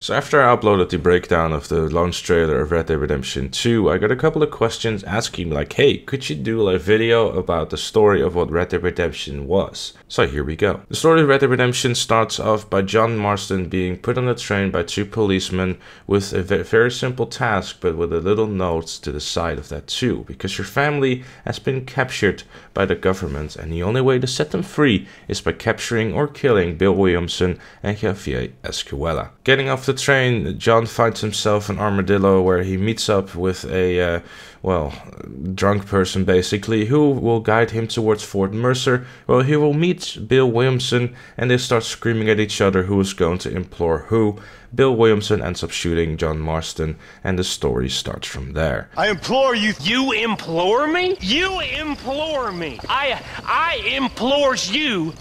So after I uploaded the breakdown of the launch trailer of Red Dead Redemption 2, I got a couple of questions asking me like, hey, could you do a video about the story of what Red Dead Redemption was? So here we go. The story of Red Dead Redemption starts off by John Marston being put on a train by two policemen with a very simple task, but with a little note to the side of that too, because your family has been captured by the government and the only way to set them free is by capturing or killing Bill Williamson and Javier Escuela. Getting off the train, John finds himself in Armadillo where he meets up with a, drunk person basically, who will guide him towards Fort Mercer, where he will meet Bill Williamson and they start screaming at each other who is going to implore who. Bill Williamson ends up shooting John Marston and the story starts from there. I implore you. You implore me? You implore me. I implores you.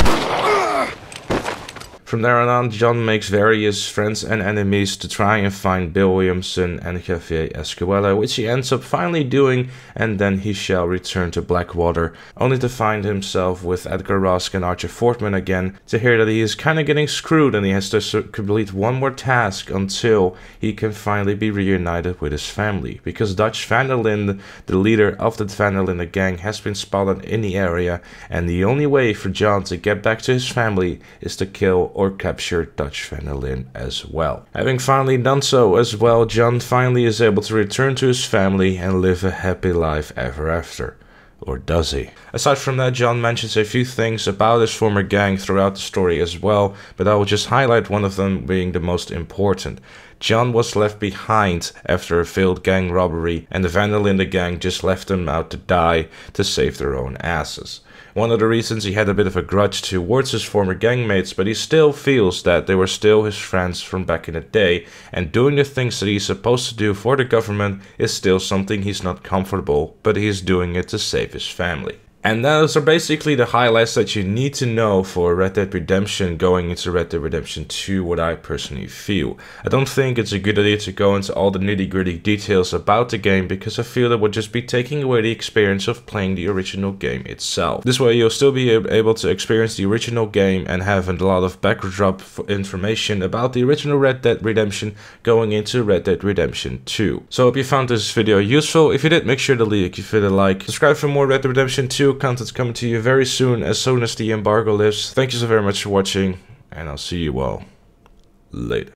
From there on, John makes various friends and enemies to try and find Bill Williamson and Javier Escuela, which he ends up finally doing, and then he shall return to Blackwater, only to find himself with Edgar Rusk and Archer Fortman again, to hear that he is kinda getting screwed and he has to complete one more task until he can finally be reunited with his family, because Dutch van der Linde, the leader of the Van der Linde gang, has been spotted in the area, and the only way for John to get back to his family is to kill or capture Dutch van der Linde as well. Having finally done so as well, John finally is able to return to his family and live a happy life ever after. Or does he? Aside from that, John mentions a few things about his former gang throughout the story as well, but I will just highlight one of them being the most important. John was left behind after a failed gang robbery, and the Van der Linde gang just left him out to die to save their own asses. One of the reasons he had a bit of a grudge towards his former gangmates, but he still feels that they were still his friends from back in the day, and doing the things that he's supposed to do for the government is still something he's not comfortable, but he's doing it to save his family. And those are basically the highlights that you need to know for Red Dead Redemption going into Red Dead Redemption 2, what I personally feel. I don't think it's a good idea to go into all the nitty-gritty details about the game, because I feel it would just be taking away the experience of playing the original game itself. This way you'll still be able to experience the original game and have a lot of backdrop information about the original Red Dead Redemption going into Red Dead Redemption 2. So I hope you found this video useful. If you did, make sure to give it a like. Subscribe for more Red Dead Redemption 2 content coming to you very soon as the embargo lifts. Thank you so very much for watching, and I'll see you all later.